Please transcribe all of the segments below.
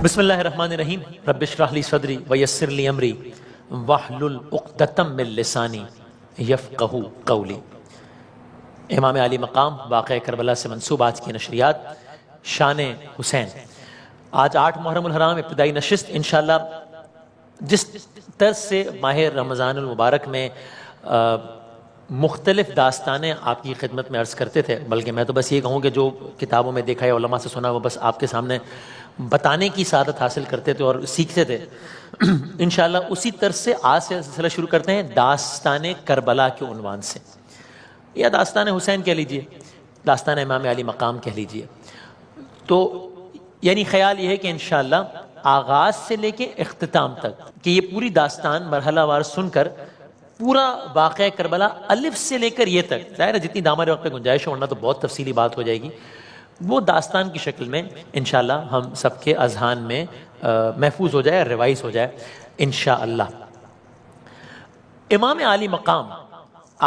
بسم اللہ الرحمن الرحیم رب اشرح لی صدری ویسر لی امری واحلل عقدۃ من لسانی یفقہوا قولی۔ امام علی مقام واقعہ کربلا سے منسوب آج کی نشریات شان حسین۔ آج 8 محرم الحرام ابتدائی نشست انشاءاللہ جس طرز سے ماہ رمضان المبارک میں مختلف داستانیں آپ کی خدمت میں عرض کرتے تھے، بلکہ میں تو بس یہ کہوں کہ جو کتابوں میں دیکھا ہے علماء سے سنا وہ بس آپ کے سامنے بتانے کی سعادت حاصل کرتے تھے اور سیکھتے تھے۔ انشاءاللہ اسی طرز سے آج سے سلسلہ شروع کرتے ہیں داستان کربلا کے عنوان سے، یا داستان حسین کہہ لیجئے، داستان امام علی مقام کہہ لیجئے۔ تو یعنی خیال یہ ہے کہ انشاءاللہ آغاز سے لے کے اختتام تک کہ یہ پوری داستان مرحلہ وار سن کر پورا واقعہ کربلا الف سے لے کر یہ تک، ظاہر ہے جتنی دامن وقت پہ گنجائش ورنہ تو بہت تفصیلی بات ہو جائے گی، وہ داستان کی شکل میں انشاءاللہ ہم سب کے اذہان میں محفوظ ہو جائے، ریوائز ہو جائے انشاءاللہ۔ امام علی مقام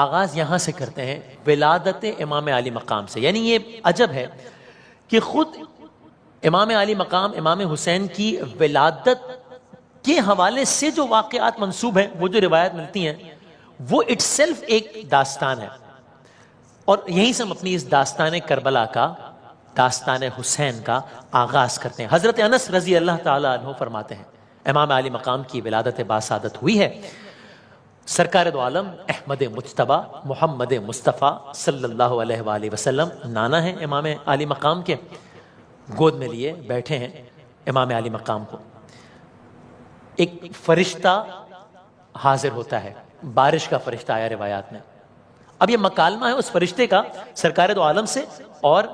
آغاز یہاں سے کرتے ہیں، ولادت امام علی مقام سے۔ یعنی یہ عجب ہے کہ خود امام علی مقام امام حسین کی ولادت کے حوالے سے جو واقعات منسوب ہیں، وہ جو روایت ملتی ہیں، وہ اٹ سیلف ایک داستان ہے، اور یہیں سے ہم اپنی اس داستان کربلا کا، داستان حسین کا آغاز کرتے ہیں۔ حضرت انس رضی اللہ تعالیٰ عنہ فرماتے ہیں امام علی مقام کی ولادت باسعادت ہوئی ہے، سرکار دو عالم احمد مجتبیٰ محمد مصطفیٰ صلی اللہ علیہ وآلہ وسلم نانا ہیں امام علی مقام کے، گود میں لیے بیٹھے ہیں امام علی مقام کو۔ ایک فرشتہ حاضر ہوتا ہے، بارش کا فرشتہ آیا روایات میں۔ اب یہ مکالمہ ہے اس فرشتے کا سرکار دو عالم سے اور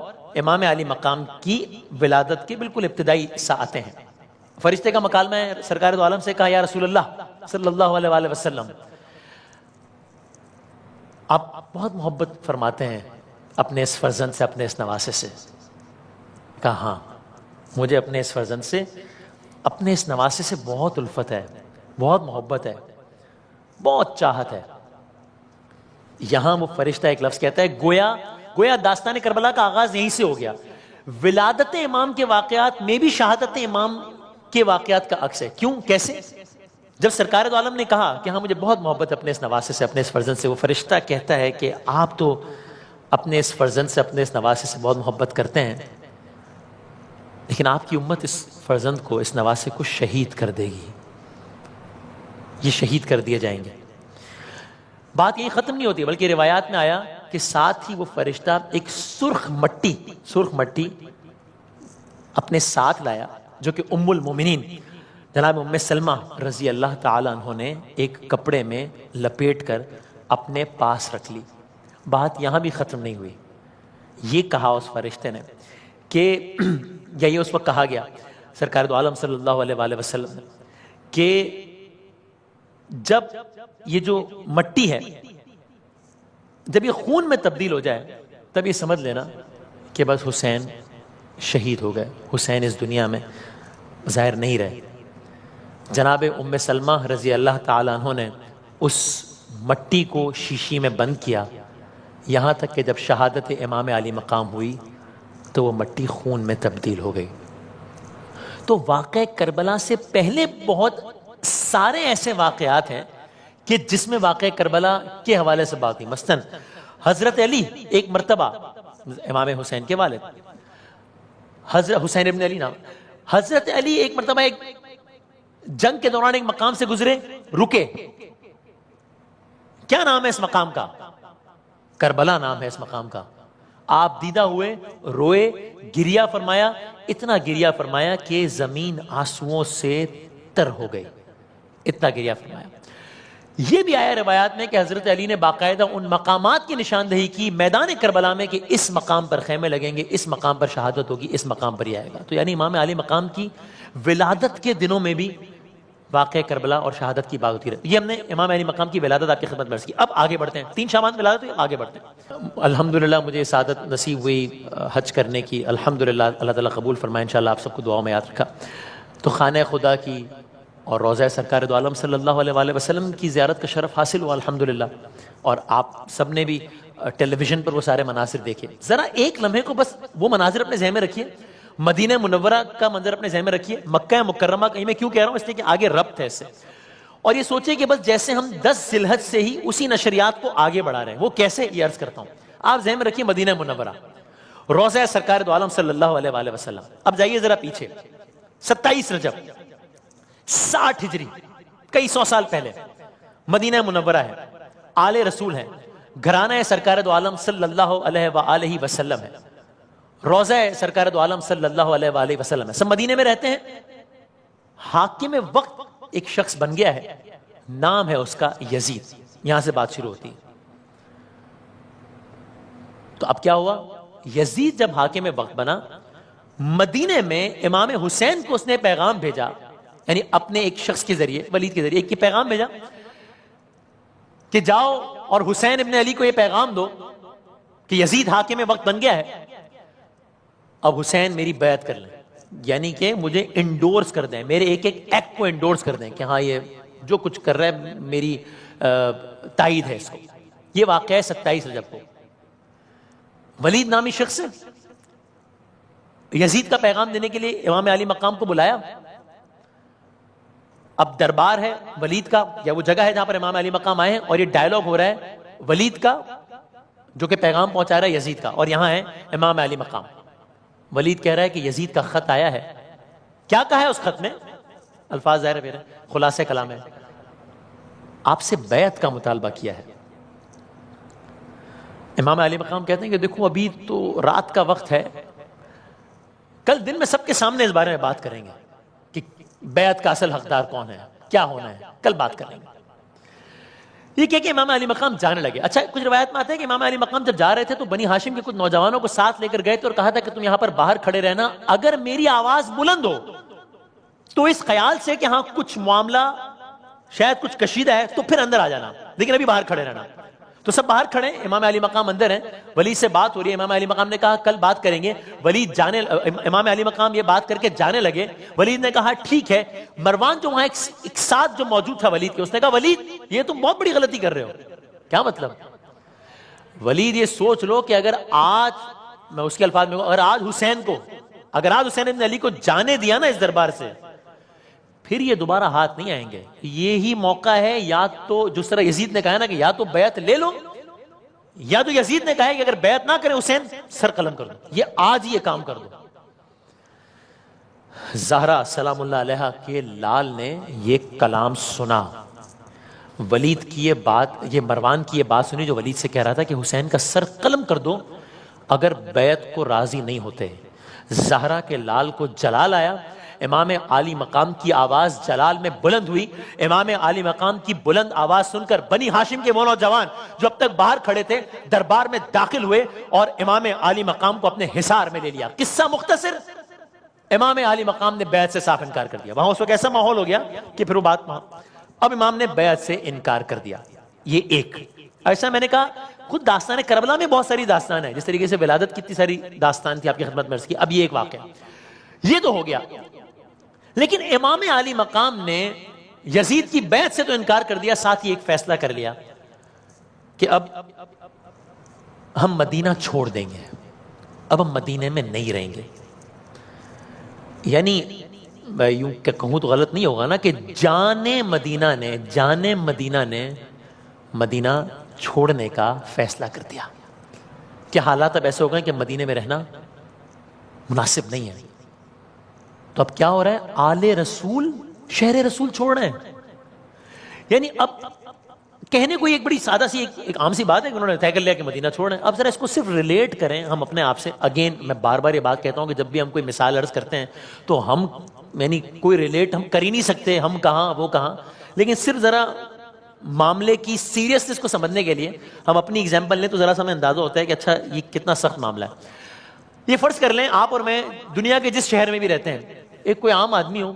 امام علی مقام کی ولادت کے بالکل ابتدائی ساعتیں ہیں۔ فرشتے کا مکالمہ ہے، سرکار دو عالم سے کہا یا رسول اللہ صلی اللہ علیہ وآلہ وسلم، آپ بہت محبت فرماتے ہیں اپنے اس فرزند سے، اپنے اس نواسے سے۔ کہا ہاں، مجھے اپنے اس فرزند سے، اپنے اس نواسے سے بہت الفت ہے، بہت محبت ہے، بہت چاہت ہے۔ یہاں وہ فرشتہ ایک لفظ کہتا ہے، گویا داستان کربلا کا آغاز یہیں سے ہو گیا۔ ولادت امام کے واقعات میں بھی شہادت امام کے واقعات کا عکس ہے۔ کیوں؟ کیسے؟ جب سرکار دو عالم نے کہا کہ ہاں مجھے بہت محبت اپنے اس نواسے سے، اپنے اس فرزند سے، وہ فرشتہ کہتا ہے کہ آپ تو اپنے اس فرزند سے، اپنے اس نواسے سے بہت محبت کرتے ہیں، لیکن آپ کی امت اس فرزند کو، اس نواسے کو شہید کر دے گی، یہ شہید کر دیے جائیں گے۔ بات یہی ختم نہیں ہوتی، بلکہ روایات میں آیا کہ ساتھ ہی وہ فرشتہ ایک سرخ مٹی اپنے ساتھ لایا، جو کہ ام المومنین جناب ام سلمہ رضی اللہ تعالی عنہ نے ایک کپڑے میں لپیٹ کر اپنے پاس رکھ لی۔ بات یہاں بھی ختم نہیں ہوئی، یہ کہا اس فرشتے نے کہ یا یہ اس وقت کہا گیا سرکار دو عالم صلی اللہ علیہ وآلہ وسلم نے کہ جب یہ جو مٹی ہے جب یہ خون میں تبدیل ہو جائے تب یہ سمجھ لینا کہ بس حسین شہید ہو گئے، حسین اس دنیا میں ظاہر نہیں رہے۔ جناب ام سلمہ رضی اللہ تعالیٰ عنہ نے اس مٹی کو شیشی میں بند کیا، یہاں تک کہ جب شہادت امام علی مقام ہوئی تو وہ مٹی خون میں تبدیل ہو گئی۔ تو واقعہ کربلا سے پہلے بہت سارے ایسے واقعات ہیں کہ جس میں واقعہ کربلا کے حوالے سے بات ہوئی۔ مثلاً حضرت علی ایک مرتبہ، امام حسین کے والد، حضرت حسین ابن علی نام، حضرت علی ایک مرتبہ ایک جنگ کے دوران ایک مقام سے گزرے، رکے۔ کیا نام ہے اس مقام کا؟ کربلا نام ہے اس مقام کا۔ آپ دیدہ ہوئے، روئے، گریا فرمایا، اتنا گریا فرمایا کہ زمین آنسوؤں سے تر ہو گئی، اتنا گریا فرمایا۔ یہ بھی آیا روایات میں کہ حضرت علی نے باقاعدہ ان مقامات کی نشاندہی کی میدان کربلا میں کہ اس مقام پر خیمے لگیں گے، اس مقام پر شہادت ہوگی، اس مقام پر یہ آئے گا۔ تو یعنی امام علی مقام کی ولادت کے دنوں میں بھی واقعہ کربلا اور شہادت کی بات ہوتی رہی۔ یہ ہم نے امام علی مقام کی ولادت آپ کی خدمت میں عرض کی۔ اب آگے بڑھتے ہیں، 3 شعبان ولادت ہوئی، آگے بڑھتے ہیں۔ الحمدللہ مجھے سعادت نصیب ہوئی حج کرنے کی، الحمدللہ اللہ تعالیٰ قبول فرمائے، انشاءاللہ آپ سب کو دعاؤں میں یاد رکھا۔ تو خانہ خدا کی اور روضہ سرکار دو عالم صلی اللہ علیہ وآلہ وسلم کی زیارت کا شرف حاصل ہوا الحمدللہ، اور آپ سب نے بھی ٹیلی ویژن پر وہ سارے مناظر دیکھے۔ ذرا ایک لمحے کو بس وہ مناظر اپنے ذہن میں رکھیے، مدینہ منورہ کا منظر اپنے ذہن میں رکھیے، مکہ مکرمہ کا میں کیوں کہہ رہا ہوں؟ اس لیے کہ آگے ربط ہے اس سے. اور یہ سوچیں کہ بس جیسے ہم 10 ذی الحج سے ہی اسی نشریات کو آگے بڑھا رہے ہیں، وہ کیسے، یہ عرض کرتا ہوں. آپ ذہن میں رکھیے مدینہ منورہ، روضہ سرکار دو عالم صلی اللہ علیہ وآلہ وسلم. اب جائیے ذرا پیچھے، 27 رجب 60 ہجری، کئی سو سال پہلے مدینہ منورہ ہے، آل رسول ہے، گھرانہ سرکار دو عالم صلی اللہ علیہ وآلہ وسلم ہے، روضہ سرکار دو عالم صلی اللہ علیہ وآلہ وسلم ہے. سب مدینے میں رہتے ہیں. حاکم وقت ایک شخص بن گیا ہے، نام ہے اس کا یزید. یہاں سے بات شروع ہوتی ہے. تو اب کیا ہوا؟ یزید جب حاکم وقت بنا، مدینے میں امام حسین کو اس نے پیغام بھیجا، یعنی اپنے ایک شخص کے ذریعے، ولید کے ذریعے ایک پیغام بھیجا کہ جاؤ اور حسین ابن علی کو یہ پیغام دو کہ یزید حاکم وقت بن گیا ہے، اب حسین میری بیعت کر لیں، یعنی کہ مجھے انڈورس کر دیں، میرے ایک ایک ایکٹ کو انڈورس کر دیں کہ ہاں یہ جو کچھ کر رہا ہے میری تائید ہے اس کو. یہ واقعہ ہے 27 رجب کو. ولید نامی شخص یزید کا پیغام دینے کے لیے امام علی مقام کو بلایا. اب دربار ہے ولید کا، یا وہ جگہ ہے جہاں پر امام علی مقام آئے ہیں، اور یہ ڈائلاگ ہو رہا ہے ولید کا جو کہ پیغام پہنچا رہا ہے یزید کا، اور یہاں ہے امام علی مقام. ولید کہہ رہا ہے کہ یزید کا خط آیا ہے. کیا کہا ہے اس خط میں؟ الفاظ ظاہر ہے میرے، خلاصہ کلام ہے، آپ سے بیعت کا مطالبہ کیا ہے. امام علی مقام کہتے ہیں کہ دیکھو ابھی تو رات کا وقت ہے، کل دن میں سب کے سامنے اس بارے میں بات کریں گے کہ بیعت کا اصل حقدار کون ہے، کیا ہونا ہے، کل بات کریں گے. یہ کہہ کہ امام علی مقام جانے لگے. اچھا، کچھ روایت میں آتا ہے کہ امام علی مقام جب جا رہے تھے تو بنی ہاشم کے کچھ نوجوانوں کو ساتھ لے کر گئے تھے اور کہا تھا کہ تم یہاں پر باہر کھڑے رہنا، اگر میری آواز بلند ہو تو اس خیال سے کہ ہاں کچھ معاملہ شاید کچھ کشیدہ ہے تو پھر اندر آ جانا، لیکن ابھی باہر کھڑے رہنا. تو سب باہر کھڑے ہیں، امام علی مقام اندر ہیں، ولید سے بات ہو رہی ہے. امام علی مقام نے کہا کل بات کریں گے. امام علی مقام یہ بات کر کے جانے لگے. ولید نے کہا ٹھیک ہے. مروان جو وہاں ایک ساتھ جو موجود تھا ولید کے، اس نے کہا ولید یہ تم بہت بڑی غلطی کر رہے ہو. کیا مطلب؟ ولید یہ سوچ لو کہ اگر آج، میں اس کے الفاظ میں اگر آج حسین ابن علی کو جانے دیا نا اس دربار سے، پھر یہ دوبارہ ہاتھ نہیں آئیں گے. یہی موقع ہے، یا تو جس طرح یزید نے کہا نا کہ یا تو بیعت لے لو، یا تو یزید نے کہا ہے کہ اگر بیعت نہ کرے حسین سر قلم کر دو. یہ آج یہ کام کر دو. زہرا سلام اللہ علیہا کے لال نے یہ کلام سنا، ولید کی یہ بات، یہ مروان کی یہ بات سنی جو ولید سے کہہ رہا تھا کہ حسین کا سر قلم کر دو اگر بیعت کو راضی نہیں ہوتے. زہرا کے لال کو جلال آیا. امام علی مقام کی آواز جلال میں بلند ہوئی. امام علی مقام کی بلند آواز سن کر بنی ہاشم کے وہ نوجوان جو اب تک باہر کھڑے تھے دربار میں داخل ہوئے اور امام علی مقام کو اپنے حصار میں لے لیا. قصہ مختصر، امام علی مقام نے بیعت سے صاف انکار کر دیا. وہاں اس وقت ایسا ماحول ہو گیا کہ پھر وہ بات اب امام نے بیعت سے انکار کر دیا. یہ ایک ایسا میں نے کہا خود داستان کربلا میں بہت ساری داستان ہے، جس طریقے سے ولادت کی اتنی ساری داستان تھی آپ کی خدمت میں عرض کی. اب یہ ایک واقعہ، یہ تو ہو گیا. لیکن امام علی مقام نے یزید کی بیعت سے تو انکار کر دیا، ساتھ ہی ایک فیصلہ کر لیا کہ اب ہم مدینہ چھوڑ دیں گے، اب ہم مدینے میں نہیں رہیں گے. یعنی میں یوں کہ کہوں تو غلط نہیں ہوگا نا کہ جان مدینہ نے مدینہ چھوڑنے کا فیصلہ کر دیا کہ حالات اب ایسے ہو گئے کہ مدینے میں رہنا مناسب نہیں ہے. تو اب کیا ہو رہا ہے؟ آل رسول شہر رسول چھوڑ رہے ہیں. یعنی اب کہنے کو ایک بڑی سادہ سی ایک عام سی بات ہے کہ انہوں نے طے کر لیا کہ مدینہ چھوڑ رہے ہیں. اب ذرا اس کو صرف ریلیٹ کریں ہم اپنے آپ سے. اگین میں بار بار یہ بات کہتا ہوں کہ جب بھی ہم کوئی مثال عرض کرتے ہیں تو ہم یعنی کوئی ریلیٹ ہم کر ہی نہیں سکتے، ہم کہاں وہ کہاں. لیکن صرف ذرا معاملے کی سیریسنس کو سمجھنے کے لیے ہم اپنی ایگزامپل لیں تو ذرا سا ہمیں اندازہ ہوتا ہے کہ اچھا یہ کتنا سخت معاملہ ہے. یہ فرض کر لیں آپ اور میں دنیا کے جس شہر میں بھی رہتے ہیں، ایک کوئی عام آدمی ہو،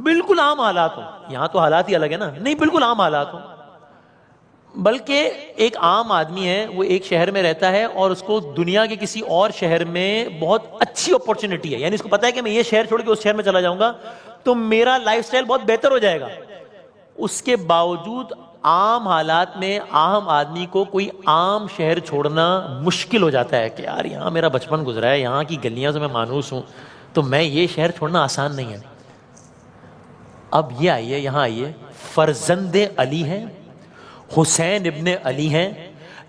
بالکل عام حالات ہو. یہاں تو حالات ہی الگ ہے نا، نہیں بالکل عام حالات ہو، بلکہ ایک عام آدمی ہے، وہ ایک شہر میں رہتا ہے اور اس کو دنیا کے کسی اور شہر میں بہت اچھی اپورچونٹی ہے. یعنی اس کو پتا ہے کہ میں یہ شہر چھوڑ کے اس شہر میں چلا جاؤں گا تو میرا لائف سٹائل بہت بہتر ہو جائے گا. اس کے باوجود عام حالات میں عام آدمی کو کوئی عام شہر چھوڑنا مشکل ہو جاتا ہے کہ یار یہاں میرا بچپن گزرا ہے، یہاں کی گلیاں سے میں مانوس ہوں، تو میں یہ شہر چھوڑنا آسان نہیں ہے۔ اب یہ آئیے، یہاں آئیے، فرزند علی ہیں، حسین ابن علی ہیں،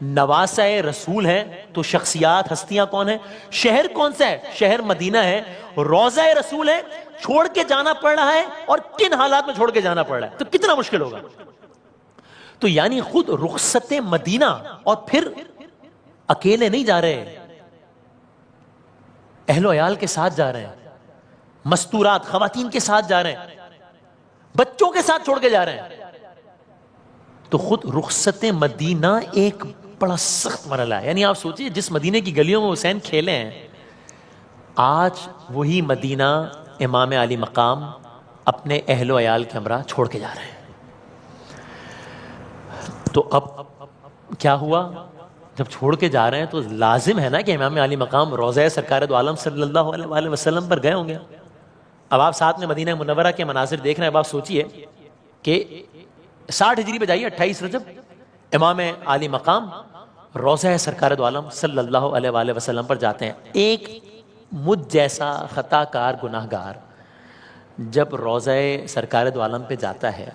نواسہ رسول ہیں، تو شخصیات ہستیاں کون ہیں؟ شہر کون سا ہے؟ شہر مدینہ ہے، روضہ رسول ہے، چھوڑ کے جانا پڑ رہا ہے، اور کن حالات میں چھوڑ کے جانا پڑ رہا ہے، تو کتنا مشکل ہوگا۔ تو یعنی خود رخصت مدینہ، اور پھر اکیلے نہیں جا رہے، اہل و عیال کے ساتھ جا رہے ہیں، مستورات خواتین کے ساتھ جا رہے ہیں، بچوں کے ساتھ چھوڑ کے جا رہے ہیں۔ تو خود رخصت مدینہ ایک بڑا سخت مرحلہ ہے۔ یعنی آپ سوچئے جس مدینے کی گلیوں میں حسین کھیلے ہیں، آج وہی مدینہ امام علی مقام اپنے اہل و عیال کے ہمراہ چھوڑ کے جا رہے ہیں۔ تو اب کیا ہوا؟ جب چھوڑ کے جا رہے ہیں تو لازم ہے نا کہ امام علی مقام روضہ سرکار دو عالم صلی اللہ علیہ وسلم پر گئے ہوں گے۔ اب آپ ساتھ میں مدینہ منورہ کے مناظر دیکھ رہے ہیں، اب آپ سوچئے کہ 60 ہجری پہ جائیے، 28 رجب، امام علی مقام روضہ سرکار دو عالم صلی اللہ علیہ وآلہ وسلم پر جاتے ہیں۔ ایک مجھ جیسا خطا کار گناہ گار جب روضہ سرکار دو عالم پہ جاتا ہے،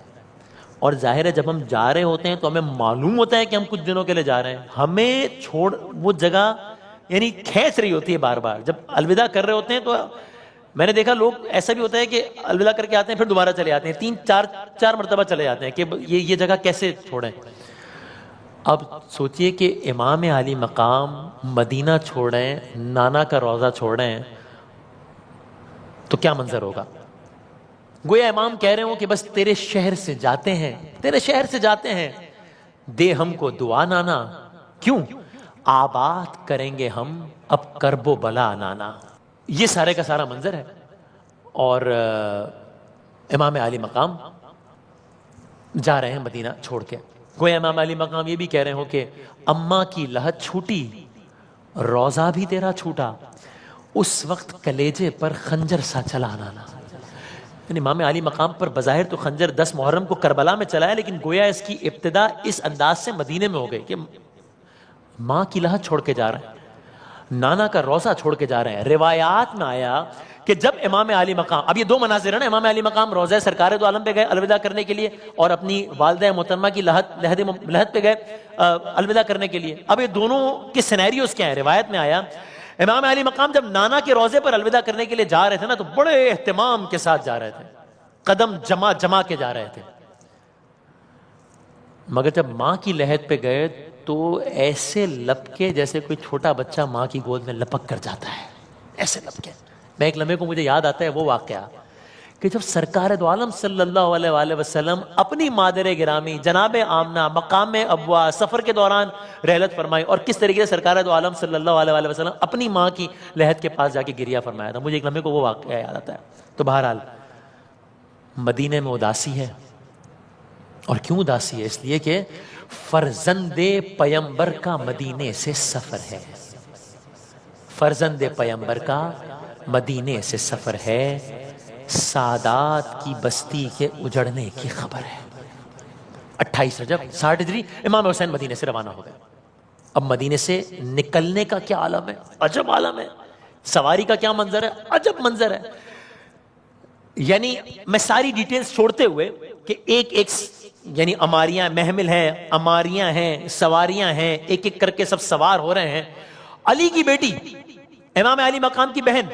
اور ظاہر ہے جب ہم جا رہے ہوتے ہیں تو ہمیں معلوم ہوتا ہے کہ ہم کچھ دنوں کے لیے جا رہے ہیں، ہمیں چھوڑ وہ جگہ یعنی کھینچ رہی ہوتی ہے بار بار۔ جب الوداع کر رہے ہوتے ہیں تو میں نے دیکھا لوگ ایسا بھی ہوتا ہے کہ الوداع کر کے آتے ہیں پھر دوبارہ چلے آتے ہیں، 3-4 مرتبہ چلے جاتے ہیں کہ یہ جگہ کیسے چھوڑیں۔ اب سوچئے کہ امام علی مقام مدینہ چھوڑیں، نانا کا روضہ چھوڑیں، تو کیا منظر ہوگا؟ گویا امام کہہ رہے ہوں کہ بس تیرے شہر سے جاتے ہیں، تیرے شہر سے جاتے ہیں، دے ہم کو دعا نانا، کیوں؟ آباد کریں گے ہم اب کرب و بلا نانا۔ یہ سارے کا سارا منظر ہے۔ اور امام علی مقام جا رہے ہیں مدینہ چھوڑ کے۔ گویا امام علی مقام یہ بھی کہہ رہے ہوں کہ اماں کی لہت چھوٹی، روضہ بھی تیرا چھوٹا، اس وقت کلیجے پر خنجر سا چلا نانا۔ یعنی امام علی مقام پر بظاہر تو خنجر 10 محرم کو کربلا میں چلا ہے، لیکن گویا اس کی ابتدا اس انداز سے مدینے میں ہو گئی کہ ماں کی لہت چھوڑ کے جا رہے ہیں، نانا کا روضہ چھوڑ کے جا رہے ہیں۔ روایات میں آیا کہ جب امام علی مقام، اب یہ دو مناظر ہیں نا، امام علی مقام روضہ سرکار دو عالم پہ گئے الوداع کرنے کے لیے، اور اپنی والدہ محترمہ کی لحد پہ گئے الوداع کرنے کے لیے۔ اب یہ دونوں کے سینیریوز کیا ہیں؟ روایت میں آیا امام علی مقام جب نانا کے روضے پر الوداع کرنے کے لیے جا رہے تھے نا، تو بڑے اہتمام کے ساتھ جا رہے تھے، قدم جما کے جا رہے تھے، مگر جب ماں کی لحد پہ گئے تو ایسے لپکے جیسے کوئی چھوٹا بچہ ماں کی گود میں لپک کر جاتا ہے، ایسے لپکے۔ میں ایک لمحے کو مجھے یاد آتا ہے وہ واقعہ کہ جب سرکار دو عالم صلی اللہ علیہ وآلہ وسلم اپنی مادر گرامی جناب آمنہ مقام ابوا سفر کے دوران رحلت فرمائی، اور کس طریقے سے سرکار دو عالم صلی اللہ علیہ وآلہ وسلم اپنی ماں کی لحد کے پاس جا کے گریہ فرمایا تھا، مجھے ایک لمحے کو وہ واقعہ یاد آتا ہے۔ تو بہرحال مدینے میں اداسی ہے، اور کیوں اداسی ہے؟ اس لیے کہ فرزند پیمبر کا مدینے سے سفر ہے، فرزند پیمبر کا مدینے سے سفر ہے، سادات کی بستی کے اجڑنے کی خبر ہے۔ 28 رجب 60 ہجری امام حسین مدینے سے روانہ ہو گئے۔ اب مدینے سے نکلنے کا کیا عالم ہے، عجب عالم ہے، سواری کا کیا منظر ہے، عجب منظر ہے۔ یعنی میں ساری ڈیٹیلز چھوڑتے ہوئے کہ ایک یعنی اماریاں محمل ہیں، اماریاں ہیں، سواریاں ہیں، ایک ایک کر کے سب سوار ہو رہے ہیں۔ علی کی بیٹی امام علی مقام کی بہن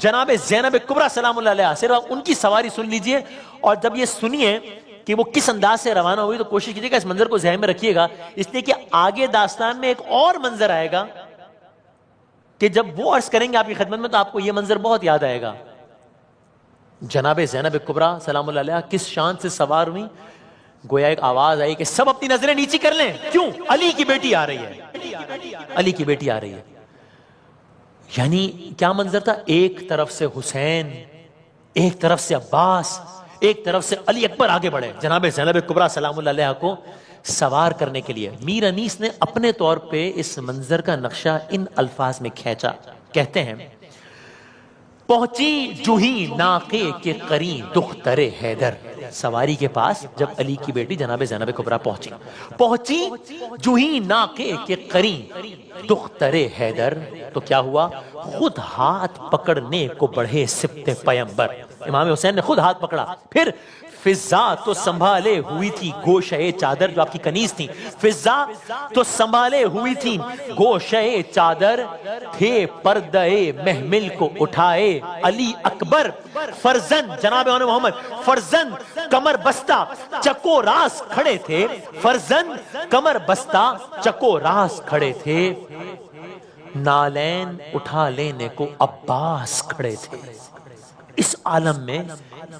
جناب زینب کبریٰ سلام اللہ علیہ، صرف ان کی سواری سن لیجئے، اور جب یہ سنیے کہ وہ کس انداز سے روانہ ہوئی تو کوشش کیجئے گا اس منظر کو ذہن میں رکھیے گا، اس لیے کہ آگے داستان میں ایک اور منظر آئے گا کہ جب وہ عرض کریں گے آپ کی خدمت میں تو آپ کو یہ منظر بہت یاد آئے گا۔ جناب زینب کبریٰ سلام اللہ علیہ کس شان سے سوار ہوئی، گویا ایک آواز آئی کہ سب اپنی نظریں نیچی کر لیں، کیوں؟ علی کی بیٹی آ رہی ہے، علی کی بیٹی آ رہی ہے۔ یعنی کیا منظر تھا؟ ایک طرف سے حسین، ایک طرف سے عباس، ایک طرف سے علی اکبر آگے بڑھے جناب زینب کبریٰ سلام اللہ علیہ کو سوار کرنے کے لیے۔ میر انیس نے اپنے طور پہ اس منظر کا نقشہ ان الفاظ میں کھینچا، کہتے ہیں پہنچی جوہی ناقے کے قرین دختر حیدر، سواری کے پاس جب علی کی بیٹی جناب زینب کبریٰ پہنچی جو ہی ناقے کے قرین دختر حیدر، تو کیا ہوا؟ خود ہاتھ پکڑنے کو بڑھے سبط پیمبر، امام حسین نے خود ہاتھ پکڑا. پھر فضا تو سنبھالے ہوئی تھی گوشے چادر، جو آپ کی کنیز تھی، فضا تو سنبھالے ہوئی تھی گوشے چادر، تھے پردہ محمل کو اٹھائے علی اکبر، فرزند جناب محمد فرزند کمر بستہ چکو راس کھڑے تھے، فرزند کمر بستہ چکو راس کھڑے تھے، نالین اٹھا لینے کو عباس کھڑے تھے. اس عالم میں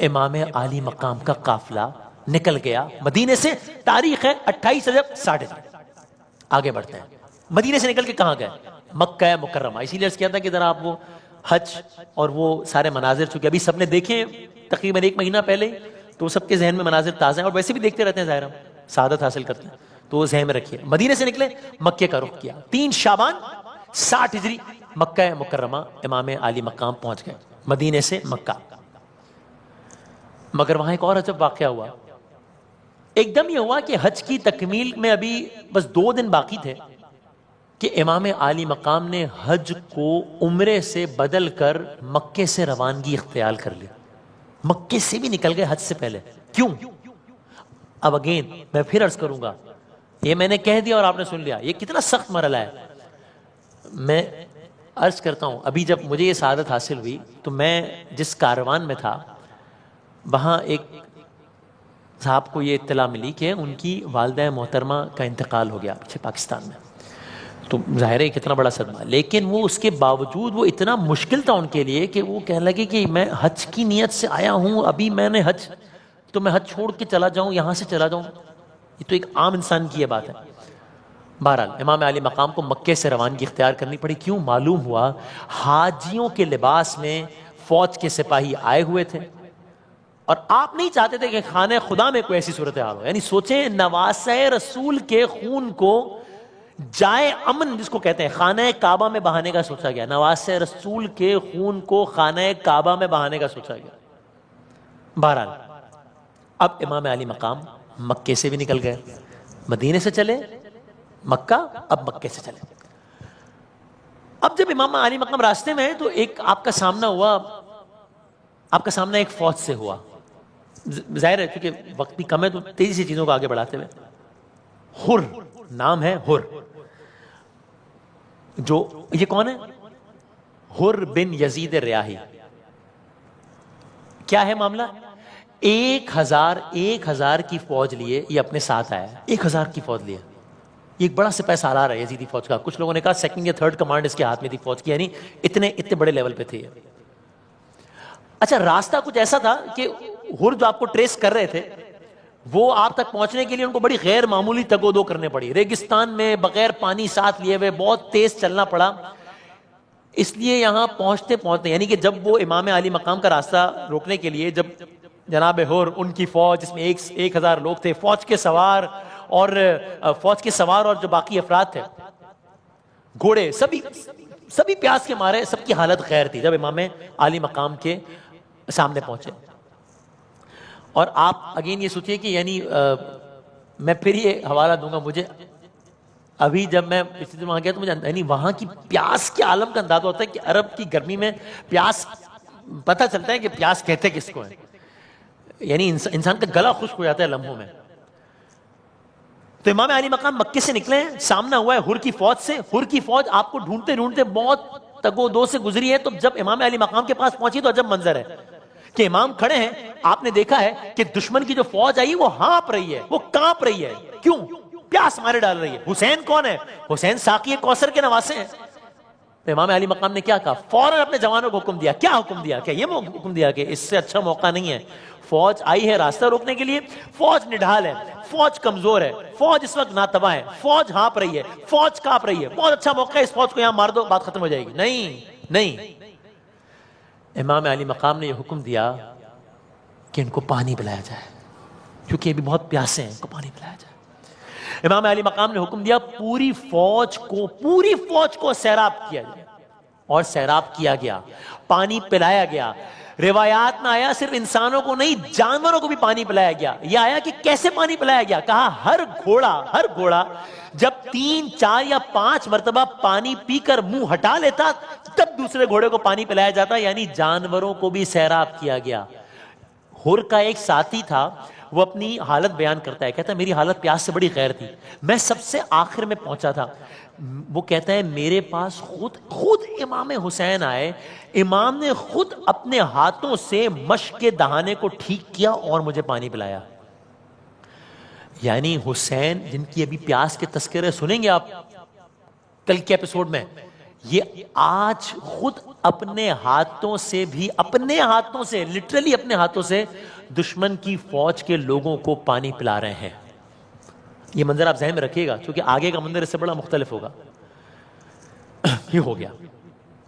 امام عالی مقام کا قافلہ نکل گیا مدینے سے. تاریخ ہے 28 رجب 60. آگے بڑھتے ہیں. مدینے سے نکل کے کہاں گئے؟ مکہ مکرمہ. اسی لیے عرض کیا تھا کہ ذرا آپ وہ حج اور وہ سارے مناظر چونکہ ابھی سب نے دیکھے تقریباً 1 مہینہ پہلے، تو سب کے ذہن میں مناظر تازہ ہیں، اور ویسے بھی دیکھتے رہتے ہیں، ظاہر ہم سعادت حاصل کرتے ہیں، تو وہ ذہن میں رکھیے. مدینے سے نکلے، مکے کا رخ کیا. 3 شعبان 60 ہجری مکہ مکرمہ امام عالی مقام پہنچ گئے مدینے سے مکہ. مگر وہاں ایک اور عجب واقعہ ہوا. ایک دم یہ ہوا کہ حج کی تکمیل میں ابھی بس 2 دن باقی تھے کہ امام عالی مقام نے حج کو عمرے سے بدل کر مکے سے روانگی اختیار کر لی. مکے سے بھی نکل گئے حج سے پہلے. کیوں؟ اب اگین میں پھر عرض کروں گا، یہ میں نے کہہ دیا اور آپ نے سن لیا، یہ کتنا سخت مرحلہ ہے. میں عرض کرتا ہوں، ابھی جب مجھے یہ سعادت حاصل ہوئی تو میں جس کاروان میں تھا وہاں ایک صاحب کو یہ اطلاع ملی کہ ان کی والدہ محترمہ کا انتقال ہو گیا پیچھے پاکستان میں. تو ظاہر ہے کتنا بڑا صدمہ، لیکن وہ اس کے باوجود وہ اتنا مشکل تھا ان کے لیے کہ وہ کہنے لگے کہ میں حج کی نیت سے آیا ہوں، ابھی میں نے حج، تو میں حج چھوڑ کے چلا جاؤں، یہاں سے چلا جاؤں؟ یہ تو ایک عام انسان کی یہ بات ہے. بہرحال امام علی مقام کو مکے سے روانگی اختیار کرنی پڑی. کیوں؟ معلوم ہوا حاجیوں کے لباس میں فوج کے سپاہی آئے ہوئے تھے، اور آپ نہیں چاہتے تھے کہ خانہ خدا میں کوئی ایسی صورتحال ہو. یعنی سوچیں، نواسہ رسول کے خون کو جائے امن جس کو کہتے ہیں خانہ کعبہ میں بہانے کا سوچا گیا. نواسہ رسول کے خون کو خانہ کعبہ میں بہانے کا سوچا گیا. بہرحال اب امام علی مقام مکے سے بھی نکل گئے، مدینے سے چلے مکہ، اب مکے سے چلے. اب جب امام علی مقام راستے میں ہے تو ایک آپ کا سامنا ہوا، آپ کا سامنا ایک فوج سے ہوا. ظاہر ہے کیونکہ وقت بھی کم ہے تو تیزی سے چیزوں کو آگے بڑھاتے ہوئے، حر نام ہے، حر. جو یہ کون ہے؟ حر بن یزید ریاحی. کیا ہے معاملہ؟ 1000 کی فوج لیے یہ اپنے ساتھ آیا. 1000 کی فوج لیے. یہ ایک بڑا سپہ سالار ہے یزیدی فوج کا. کچھ لوگوں نے کہا 2nd یا 3rd کمانڈ اس کے ہاتھ میں تھی فوج کی، یعنی اتنے بڑے لیول پہ تھے. اچھا، راستہ کچھ ایسا تھا کہ حر جو آپ کو ٹریس کر رہے تھے وہ آپ تک پہنچنے کے لیے ان کو بڑی غیر معمولی تگ و دو کرنے پڑی. ریگستان میں بغیر پانی ساتھ لیے ہوئے بہت تیز چلنا پڑا. اس لیے یہاں پہنچتے یعنی کہ جب وہ امام علی مقام کا راستہ روکنے کے لیے، جب جناب حر ان کی فوج جس میں 1000 لوگ تھے، فوج کے سوار اور جو باقی افراد تھے، گھوڑے، سبھی پیاس کے مارے، سب کی حالت خیر تھی جب امام علی مقام کے سامنے پہنچے. اور آپ اگین یہ سوچئے کہ یعنی میں پھر یہ حوالہ دوں گا، مجھے ابھی جب میں پچھلے دن وہاں گیا تو مجھے یعنی وہاں کی پیاس کے عالم کا اندازہ ہوتا ہے کہ عرب کی گرمی میں پیاس، پتہ چلتا ہے کہ پیاس کہتے کس کو ہے. یعنی انسان کا گلا خشک ہو جاتا ہے لمحوں میں. تو امام علی مقام مکے سے نکلے ہیں، سامنا ہوا ہے حر کی فوج سے. حر کی فوج آپ کو ڈھونڈتے بہت تگ و دو سے گزری ہے. تو جب امام علی مقام کے پاس پہنچی تو عجب منظر ہے کہ امام کھڑے ہیں. آپ نے دیکھا ہے کہ دشمن کی جو فوج آئی وہ ہانپ رہی ہے، وہ کانپ رہی ہے. کیوں؟ پیاس مارے ڈال رہی ہے. حسین کون ہے؟ حسین ساقی کوثر کے نواسے ہیں. تو امام علی مقام نے کیا کہا؟ فوراً اپنے جوانوں کو حکم دیا. کیا حکم دیا؟ کہ یہ حکم دیا کہ اس سے اچھا موقع نہیں ہے. فوج آئی ہے راستہ روکنے کے لیے، فوج نڈھال ہے، فوج کمزور ہے، فوج اس وقت ناتباہ ہے، فوج ہانپ رہی ہے، فوج کانپ رہی ہے. بہت اچھا موقع ہے، اس فوج کو یہاں مار دو، بات ختم ہو جائے گی. نہیں. امام علی مقام نے یہ حکم دیا کہ ان کو پانی پلایا جائے، کیونکہ یہ بھی بہت پیاسے ہیں، ان کو پانی پلایا جائے. امام علی مقام نے حکم دیا پوری فوج کو سیراب کیا جائے، اور سیراب کیا گیا، پانی پلایا گیا. روایات میں آیا صرف انسانوں کو نہیں جانوروں کو بھی پانی پلایا گیا. یہ آیا کہ کیسے پانی پلایا گیا؟ کہا ہر گھوڑا جب 3 4 یا 5 مرتبہ پانی پی کر منہ ہٹا لیتا تب دوسرے گھوڑے کو پانی پلایا جاتا. یعنی جانوروں کو بھی سیراب کیا گیا. ہر کا ایک ساتھی تھا, وہ اپنی حالت بیان کرتا ہے, کہتا ہے میری حالت پیاس سے بڑی غیر تھی, میں سب سے آخر میں پہنچا تھا. وہ کہتا ہے میرے پاس خود امام حسین آئے, امام نے خود اپنے ہاتھوں سے مشک کے دہانے کو ٹھیک کیا اور مجھے پانی پلایا. یعنی حسین جن کی ابھی پیاس کے تذکرے سنیں گے آپ کل کے ایپیسوڈ میں, یہ آج خود اپنے ہاتھوں سے لٹرلی اپنے ہاتھوں سے دشمن کی فوج کے لوگوں کو پانی پلا رہے ہیں. یہ منظر آپ ذہن میں رکھیے گا کیونکہ آگے کا منظر اس سے بڑا مختلف ہوگا. یہ ہو گیا,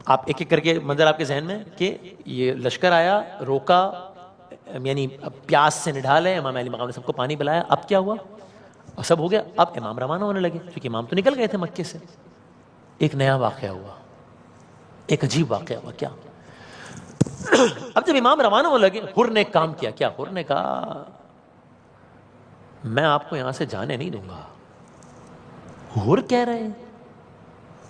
آپ ایک ایک کر کے منظر آپ کے ذہن میں کہ یہ لشکر آیا, روکا, یعنی پیاس سے نڈھالے, امام علی مقام نے سب کو پانی پلایا. اب کیا ہوا؟ اور سب ہو گیا. اب امام روانہ ہونے لگے کیونکہ امام تو نکل گئے تھے مکے سے. ایک نیا واقعہ ہوا, ایک عجیب واقعہ ہوا. کیا؟ اب جب امام روانہ ہونے لگے, ہر نے ایک کام کیا. کیا؟ ہر نے کہا میں آپ کو یہاں سے جانے نہیں دوں گا. ہر کہہ رہے ہیں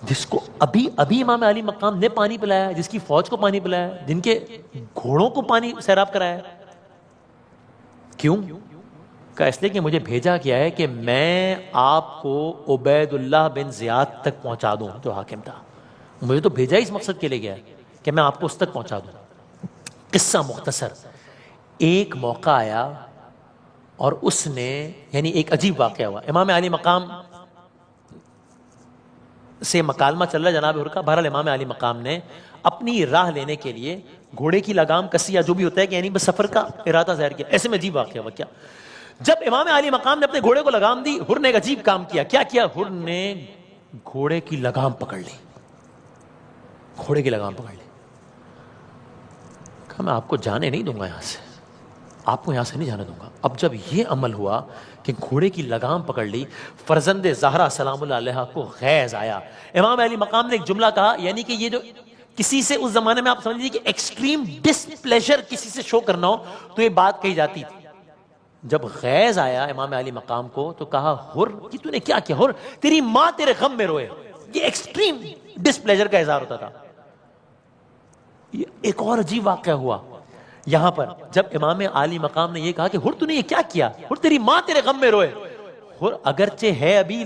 جس کو ابھی امام علی مقام نے پانی پلایا, جس کی فوج کو پانی پلایا, جن کے گھوڑوں کو پانی سیراب کرایا. کیوں؟ کہا اس لیے کہ مجھے بھیجا گیا ہے کہ میں آپ کو عبید اللہ بن زیاد تک پہنچا دوں جو حاکم تھا. مجھے تو بھیجا ہی اس مقصد کے لیے گیا ہے کہ میں آپ کو اس تک پہنچا دوں. قصہ مختصر, ایک موقع آیا اور اس نے, یعنی ایک عجیب واقعہ ہوا. امام علی مقام سے مکالمہ چل رہا جناب ہر کا. بہرحال امام علی مقام نے اپنی راہ لینے کے لیے گھوڑے کی لگام کسی یا جو بھی ہوتا ہے کہ یعنی بس سفر کا ارادہ ظاہر کیا. ایسے میں عجیب واقعہ ہوا. کیا؟ جب امام علی مقام نے اپنے گھوڑے کو لگام دی, ہر نے ایک عجیب کام کیا. کیا کیا؟ ہر نے گھوڑے کی لگام پکڑ لی. گھوڑے کی لگام پکڑ لی. کہا میں آپ کو جانے نہیں دوں گا یہاں سے, آپ کو یہاں سے نہیں جانے دوں گا. اب جب یہ عمل ہوا کہ گھوڑے کی لگام پکڑ لی, فرزند زہرا سلام اللہ علیہ کو غیظ آیا. امام علی مقام نے ایک جملہ کہا, یعنی کہ یہ جو کسی سے اس زمانے میں آپ سمجھ لیجیے کہ ایکسٹریم ڈس پلیجر کسی سے شو کرنا ہو تو یہ بات کہی جاتی تھی. جب غیظ آیا امام علی مقام کو تو کہا ہر کہ تو نے کیا کیا؟ ہر تیری ماں تیرے غم میں روئے. یہ ایکسٹریم ڈس پلیجر کا اظہار ہوتا تھا. ایک اور عجیب واقعہ ہوا یہاں پر, جب امام علی مقام نے یہ کہا کہ ہر تو نے یہ کیا کیا؟ ہر تیری ماں تیرے غم میں روئے. ہر اگرچہ ہے ابھی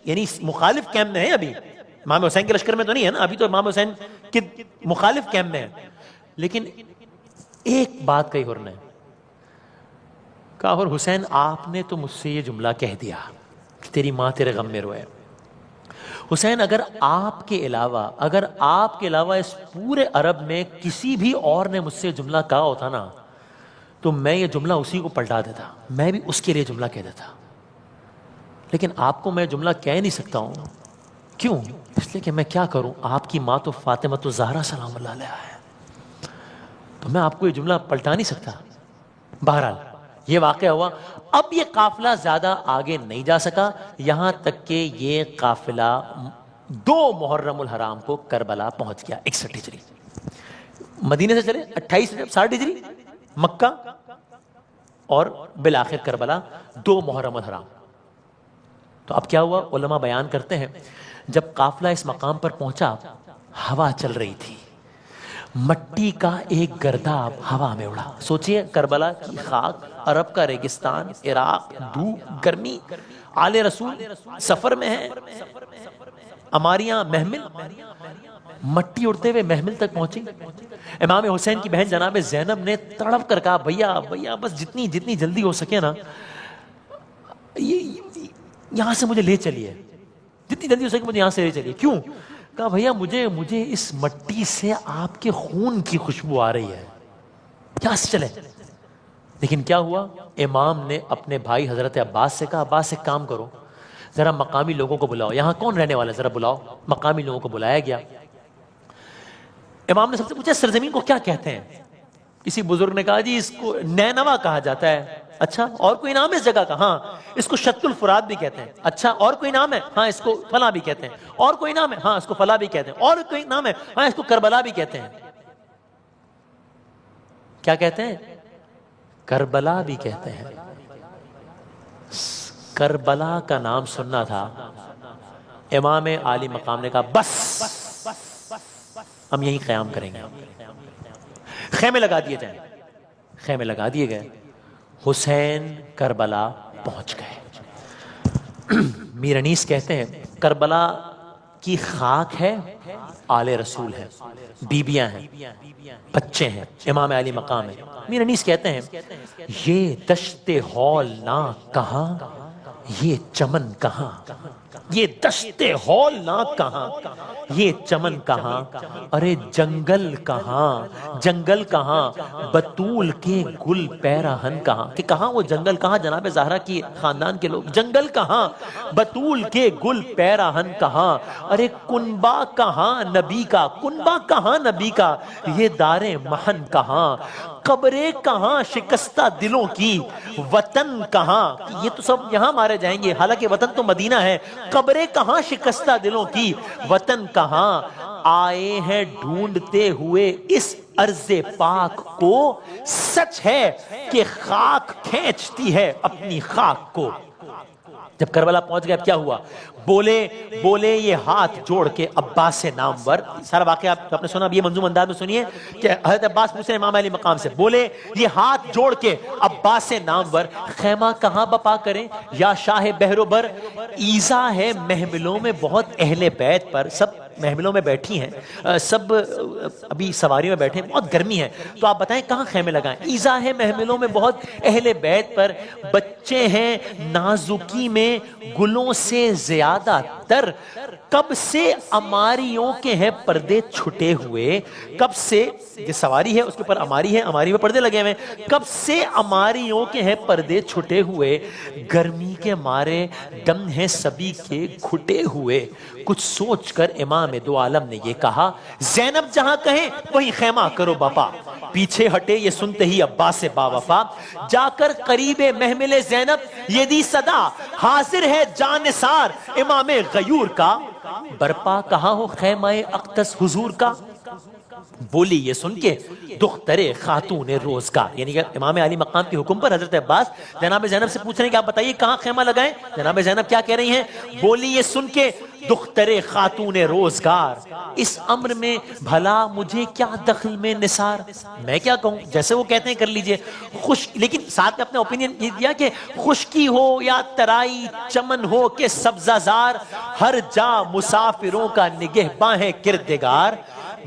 یعنی مخالف کیمپ میں ہے, ابھی امام حسین کے لشکر میں تو نہیں ہے نا, ابھی تو امام حسین کے مخالف کیمپ میں ہے, لیکن ایک بات کہی ہر نے. کہا ہر حسین آپ نے تو مجھ سے یہ جملہ کہہ دیا کہ تیری ماں تیرے غم میں روئے. حسین اگر آپ کے علاوہ اس پورے عرب میں کسی بھی اور نے مجھ سے جملہ کہا ہوتا نا تو میں یہ جملہ اسی کو پلٹا دیتا, میں بھی اس کے لیے جملہ کہہ دیتا. لیکن آپ کو میں جملہ کہہ نہیں سکتا ہوں. کیوں؟ اس لیے کہ میں کیا کروں, آپ کی ماں تو فاطمہ الزہرا سلام اللہ علیہا ہے, تو میں آپ کو یہ جملہ پلٹا نہیں سکتا. بہرحال یہ واقعہ ہوا. اب یہ قافلہ زیادہ آگے نہیں جا سکا, یہاں تک کہ یہ قافلہ 2 محرم الحرام کو کربلا پہنچ گیا. 61 ہجری مدینے سے چلے, 60 ہجری مکہ, اور بالآخر کربلا 2 محرم الحرام. تو اب کیا ہوا؟ علماء بیان کرتے ہیں جب قافلہ اس مقام پر پہنچا, ہوا چل رہی تھی, مٹی کا ایک گرداب ہوا میں اڑا. سوچئے کربلا کی خاک, عرب کا ریگستان, عراق, دھوپ, گرمی, آل رسول سفر میں ہے, اماریاں محمل, مٹی اڑتے ہوئے محمل تک پہنچی. امام حسین کی بہن جناب زینب نے تڑپ کر کہا بھیا بس جتنی جلدی ہو سکے نا یہاں سے مجھے لے چلیے, جتنی جلدی ہو سکے مجھے یہاں سے لے چلیے. کیوں؟ کہا بھیا مجھے اس مٹی سے آپ کے خون کی خوشبو آ رہی ہے, یہاں سے چلے. لیکن کیا ہوا؟ امام نے اپنے بھائی حضرت عباس سے کہا عباس ایک کام کرو, ذرا مقامی لوگوں کو بلاؤ, یہاں کون رہنے والا ہے ذرا بلاؤ. مقامی لوگوں کو بلایا گیا. امام نے سب سے پوچھا سرزمین کو کیا کہتے ہیں؟ کسی بزرگ نے کہا جی اس کو نینوا کہا جاتا ہے. اچھا اور کوئی نام ہے اس جگہ کا؟ ہاں اس کو شط الفرات بھی کہتے ہیں. اچھا اور کوئی نام ہے؟ ہاں اس کو فلاں بھی کہتے ہیں. اور کوئی نام ہے؟ ہاں اس کو فلاں بھی کہتے ہیں. اور کوئی نام ہے؟ ہاں اس کو کربلا بھی کہتے ہیں. کیا کہتے ہیں؟ کربلا بھی کہتے ہیں. کربلا کا نام سننا تھا. امام عالی مقام نے کہا بس ہم یہیں قیام کریں گے. خیمے لگا دیے جائیں. خیمے لگا دیے گئے. حسین کربلا پہنچ گئے. میر انیس کہتے ہیں کربلا کی خاک ہے، آل رسول ہے، بیبیاں ہیں، بچے ہیں، امام علی مقام ہے. میر انیس کہتے ہیں یہ دشت ہولناک کہاں، یہ چمن کہاں، یہ دشت ہولناک کہاں، یہ چمن کہاں، ارے جنگل کہاں، جنگل کہاں، بطول کے گل پیراہن کہاں. کہ کہاں وہ جنگل، کہاں جناب زہرا کی خاندان کے لوگ، جنگل کہاں، بطول کے گل پیراہن کہاں، ارے کنبا کہاں نبی کا، کنبا کہاں نبی کا، یہ دار محن کہاں، قبریں کہاں شکستہ دلوں کی، وطن کہاں. یہ تو سب یہاں مارے جائیں گے، حالانکہ وطن تو مدینہ ہے. قبریں کہاں شکستہ دلوں کی، وطن کہاں، آئے ہیں ڈھونڈتے ہوئے اس ارض پاک کو، سچ ہے کہ خاک کھینچتی ہے اپنی خاک کو. جب کربلا پہنچ گیا کیا ہوا؟ بولے یہ ہاتھ جوڑ کے عباس نامور. سارا واقعہ آپ نے سنا، اب یہ منظوم انداز میں سنیے کہ حضرت عباس پوچھ رہے امام علی مقام سے. بولے یہ ہاتھ جوڑ کے عباس نامور، خیمہ کہاں بپا کریں یا شاہ بحر و بر، ایزا ہے محملوں میں بہت اہل بیت پر. سب محملوں میں بیٹھی ہیں، سب ابھی سواریوں میں بیٹھے ہیں، بہت گرمی ہے، تو آپ بتائیں کہاں خیمے لگائیں. ایزا ہے محملوں میں بہت اہل بیت پر، بچے ہیں نازکی میں گلوں سے زیادہ تر، کب سے اماریوں کے ہیں پردے چھٹے ہوئے. کب سے، یہ سواری ہے اس کے اوپر اماری ہے، اماری میں پردے لگے ہوئے ہیں، کب سے اماریوں کے ہیں پردے چھٹے ہوئے، گرمی کے مارے دم ہیں سبھی کے گھٹے ہوئے. کچھ سوچ کر امام دو عالم نے یہ کہا، زینب جہاں کہیں وہیں خیمہ کرو بپا. پیچھے ہٹے یہ سنتے ہی عباس با وفا، جا کر قریب محمل زینب یہ دی صدا، حاضر ہے جانثار امام غیور کا، برپا کہاں ہو خیمہ اقدس حضور کا. بولی یہ سن کے دختر خاتون روزگار، یعنی کہ امام علی مقام کے حکم پر حضرت عباس جناب زینب سے پوچھ رہے ہیں کہ آپ بتائیے کہاں خیمہ لگائیں. جناب زینب کیا کہہ رہی ہیں؟ بولی یہ سن کے دختر خاتون روزگار، اس امر میں بھلا مجھے کیا دخل میں نثار. میں کیا کہوں، جیسے وہ کہتے ہیں کر لیجئے. لیکن ساتھ میں اپنے اوپینین یہ دیا کہ خشکی ہو یا ترائی، چمن ہو کہ سبزہ زار، ہر جا مسافروں کا نگہباں ہے کردگار.